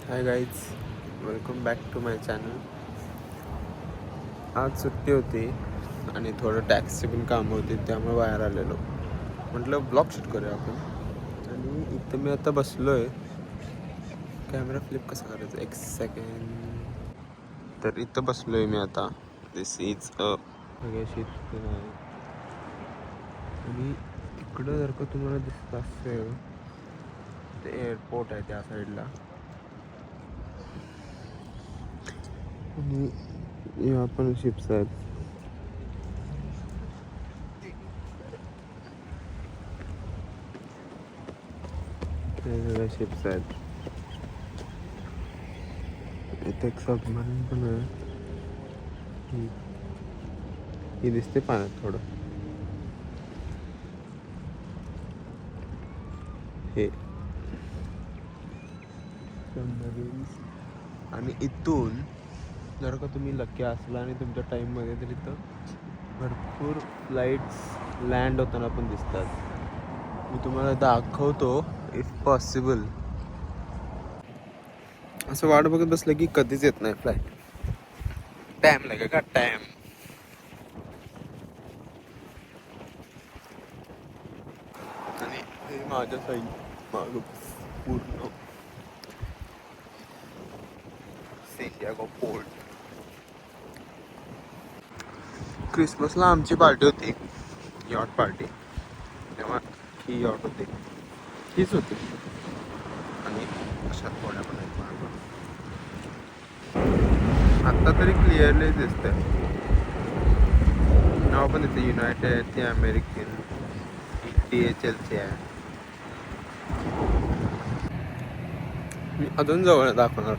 High guys, welcome back to my channel. आज सुट्टी होती आणि थोडं टॅक्सचे पण कामं होती, त्यामुळे बाहेर आलेलो. म्हटलं ब्लॉग शूट करूया आपण. आणि इथं मी आता बसलो आहे. कॅमेरा फ्लिप कसा करायचा, एक सेकंड. तर इथं बसलो आहे मी आता. दिस इज सगळ्याशी इथं आहे. आणि इकडं जर का तुम्हाला दिसत असेल ते एअरपोर्ट आहे त्या साईडला. आणि या पण शिप्स आहेत. हे सगळ्या शिप्स आहेत. इथे एक सबमरीन पण आहे. ही दिसते पाण्यात थोडं. हे सबमरीन. आणि इथून जर का तुम्ही लकी असला आणि तुमच्या टाईममध्ये तर इथं भरपूर फ्लाईट्स लँड होताना पण दिसतात. मी तुम्हाला दाखवतो इफ पॉसिबल. असं वाट बघत बसलं की कधीच येत नाही फ्लाईट. टाइम लागेल का टाइम. आणि हे माझ्या साईड माग पूर्ण सेंटियागो पोर्ट. क्रिसमसला आमची पार्टी होती, यॉट पार्टी. तेव्हा ही यॉट होती, हीच होती. आणि अशा थोड्या पण आहेत मागं. आत्ता तरी क्लिअरली दिसतंय. नाव पण येते युनायटेड, ते अमेरिकन, DHLचे आहे. मी अजून जवळ दाखवणार.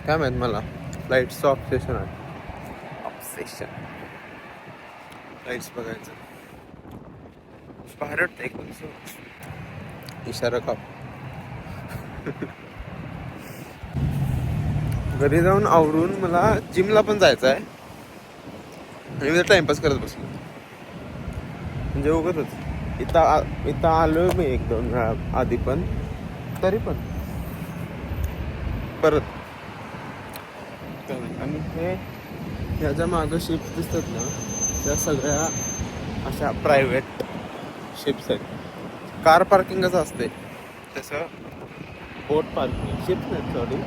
काय माहीत, मला फ्लाईट्सचं ऑब्सेशन आहे. ऑब्सेशन फ्लाईट्स बघायचं भारी वाटतं एकदम. इशारा का घरी जाऊन आवरून मला जिमला पण जायचं आहे. आणि मी टाइमपास करत बसलो. म्हणजे उगतच इथं आलो मी 1-2 वेळा आधी, पण तरी पण परत. आणि ह्याच्या मागं शिप्स दिसतात ना, त्या सगळ्या अशा प्रायव्हेट शिप्स आहेत. कार पार्किंगच असते तसं. बोट पार्किंग, शिप्स नाहीत सॉरी,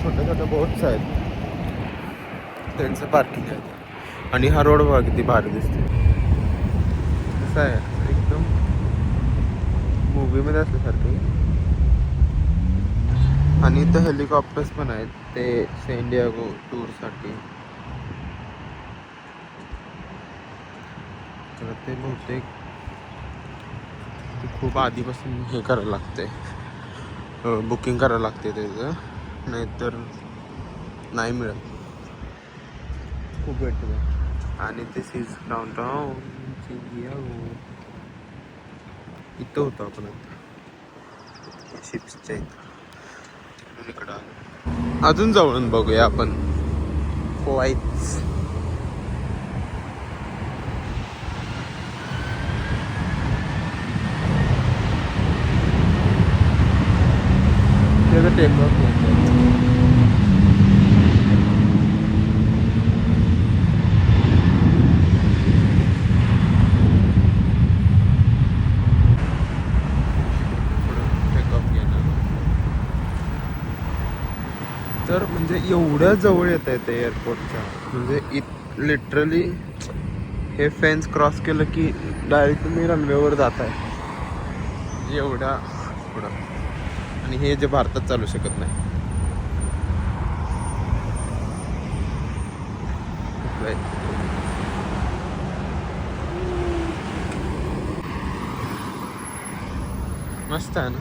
छोट्या छोट्या बोट्स आहेत, त्यांचं पार्किंग आहे. आणि हा रोड बघा किती भारी दिसते. कसं आहे एकदम मूवीमध्ये असल्यासारखं. आणि इथं हेलिकॉप्टर्स पण आहेत, ते सेंडियागो टूरसाठी. तर ते बहुतेक खूप आधीपासून हे करायला लागते, बुकिंग करायला लागते त्याचं, नाहीतर नाही मिळत. खूप वेट आहे. आणि दिस इज डाऊनटाऊन सिंडियागो. इथं होतो आपण आता शिप्सच्या इथं. इकडं आलो. अजून जवळून बघूया आपण फ्लाईट्स. त्याचं टेक ऑफ तर म्हणजे एवढ्या जवळ येत आहे ते एअरपोर्टच्या. म्हणजे लिटरली हे फेन्स क्रॉस केलं की डायरेक्ट तुम्ही रनवेवर जात आहे एवढ्या पुढं. आणि हे जे भारतात चालू शकत नाही. मस्त आहे ना.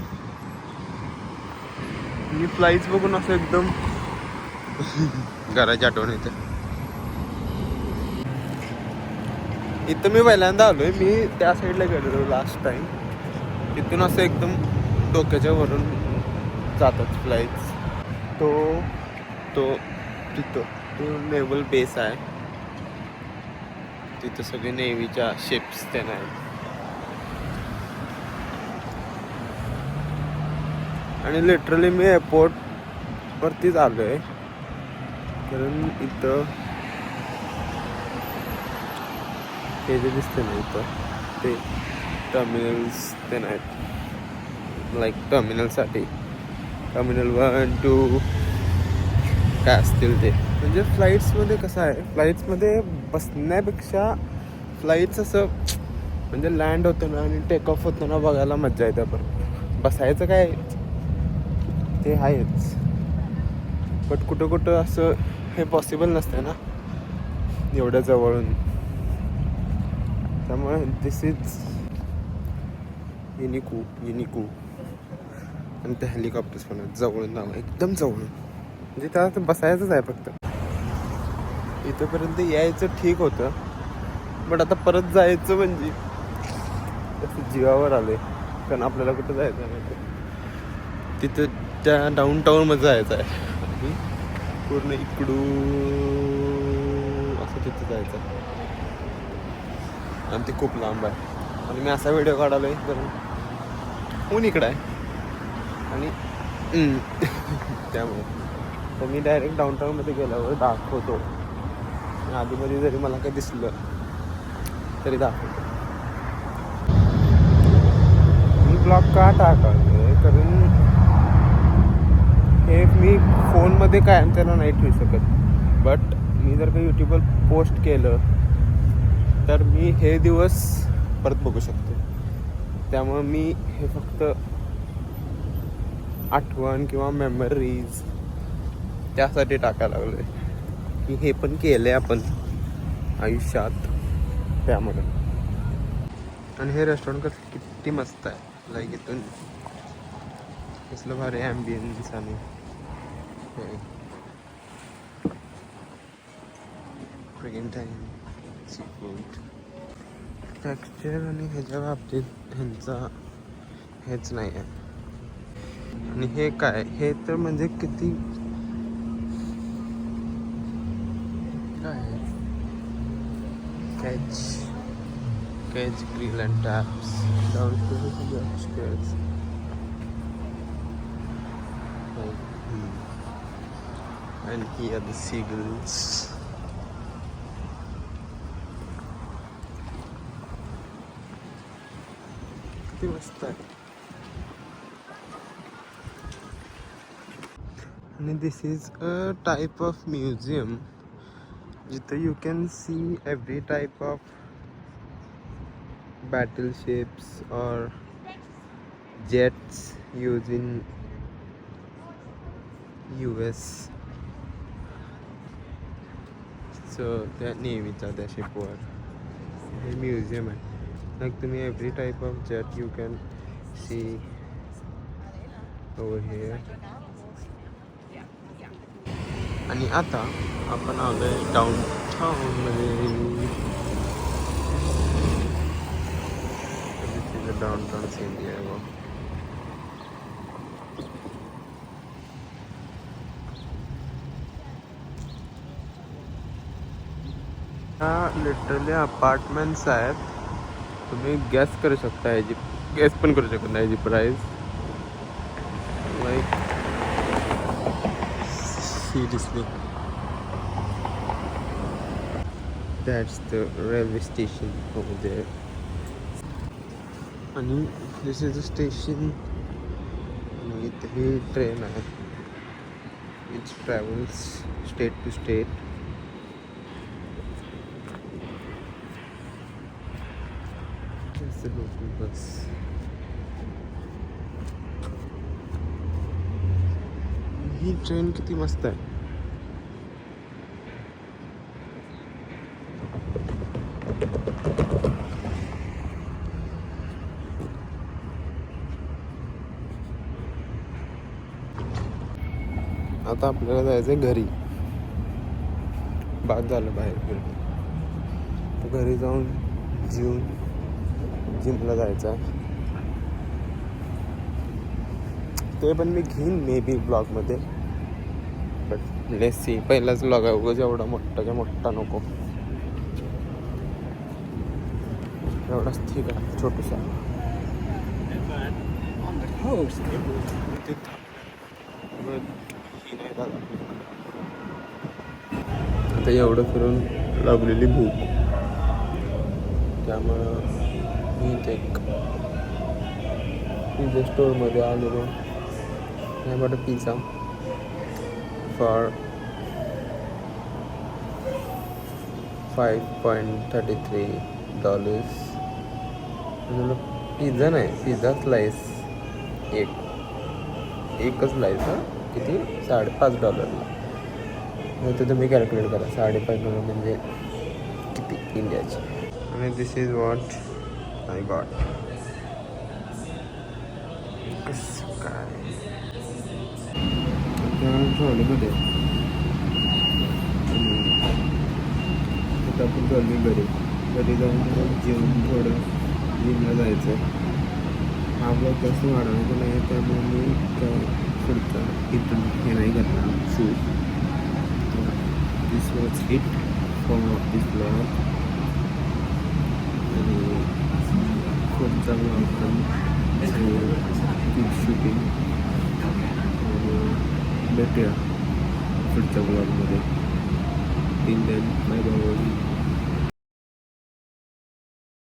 मी फ्लाईट्स बघून असं एकदम घराची आठवण येते. इथं मी पहिल्यांदा आलोय. मी त्या साईडला गेलेलो लास्ट टाइम. तिथून असं एकदम डोक्याच्या वरून जातात फ्लाईट्स. तो तिथं तो नेव्हल बेस आहे. तिथं सगळे नेव्हीच्या शिप्स ते आहेत. आणि लिटरली मी वरतीच आलो आहे, कारण इथं हे जे दिसतं ना इथं ते टर्मिनल्स ते नाहीत, लाईक टर्मिनलसाठी टर्मिनल 1, 2 काय असतील ते. म्हणजे फ्लाईट्समध्ये कसं आहे, फ्लाईट्समध्ये बसण्यापेक्षा फ्लाईट्स असं म्हणजे लँड होतं ना आणि टेक ऑफ होतं ना बघायला मजा येते. पण बसायचं काय ते आहेच, बट कुठं कुठं असं हे पॉसिबल नसतं ना एवढ्या जवळून. त्यामुळे दिस इज युनिकू. आणि ते हेलिकॉप्टर्स पण आहेत जवळून नाव एकदम जवळून, म्हणजे त्यात बसायचंच आहे फक्त. इथंपर्यंत यायचं ठीक होतं, बट आता परत जायचं म्हणजे असं जीवावर आले, कारण आपल्याला कुठं जायचं आहे तिथं त्या डाऊनटाऊनमध्ये जायचं आहे आणि पूर्ण इकडून असं तिथं जायचं आहे आणि ते खूप लांब आहे. आणि मी असा व्हिडिओ काढालो आहे कारण ऊन इकडं आहे आणि त्यामुळे तर मी डायरेक्ट डाऊनटाऊनमध्ये गेल्यावर दाखवतो. आधीमध्ये जरी मला काही दिसलं तरी दाखवतो. मी ब्लॉग का टाकालोय कारण हे मी फोनमध्ये कायम त्याला नाही ठेवू शकत, बट मी जर का यूट्यूबवर पोस्ट केलं तर मी हे दिवस परत बघू शकतो. त्यामुळं मी हे फक्त आठवण किंवा मेमरीज त्यासाठी टाकायला लागलो आहे की हे पण केलं आहे आपण आयुष्यात, त्यामुळे. आणि हे रेस्टॉरंट कसं किती मस्त आहे, लाईक इथून कसलं भारी ॲम्बियन्स आणि सी फूड टेक्स्चर आणि ह्याच्या बाबतीत ह्यांचा हेच नाही आहे. आणि हे काय, हे तर म्हणजे किती काय catch grill and taps downstairs. And here the seagulls. किती मस्त आहे. आणि this is a type of museum जिथं you can see every type of battleships or jets used in US. So त्या नेव्हीचा त्या शिपवर हे म्युझियम आहे. लाईक तुम्ही every type of jet you can see over here. आणि आता आपण आलो आहे डाऊनटाऊनमध्ये. This is a downtown area. ह्या लिटरली अपार्टमेंट्स आहेत. तुम्ही गॅस करू शकता याची, गॅस पण करू शकत नाही याची price. Like seriously that's the railway station over there. आणि दिस इज अ स्टेशन. इथे ही ट्रेन आहे, it's travels state to state. Local bus. ही ट्रेन किती मस्त आहे. आता आपल्याला जायचं घरी. बाद झालं बाहेर फिरून. तर घरी जाऊन जिमला जायचं आहे. ते पण मी घेईन मे बी ब्लॉगमध्ये, बट लेट्स सी. पहिलाच ब्लॉग आहे, उगाच एवढा मोठाच्या मोठा नको. एवढाच ठीक आहे, छोटूसा. नाही दादा. आता एवढं फिरून लागलेली भूक, त्यामुळं मी इथे एक पिझ्झा स्टोअरमध्ये आलेलो. I bought a pizza for $5.33. Pizza नाही, पिझ्झा स्लाइस एकच स्लाइस. हां किती? $5.5. नाही तर तुम्ही कॅल्क्युलेट करा, $5.5 म्हणजे किती इंडियाची. आणि this is what I got. कसं काय ट्रॉलीमध्ये आता आपण चालू घरी जाऊन जेवण थोडं जिमला जायचं. हा ब्लॉग जास्त वाढवायचा नाही, त्यामुळे मी पुढचा इथून हे नाही करणार shoot. This was it for this blog. आणि पुढचा ब्लॉग पण शूटिंग भेटूया पुढच्या ब्लॉगमध्ये. Till then bye bye.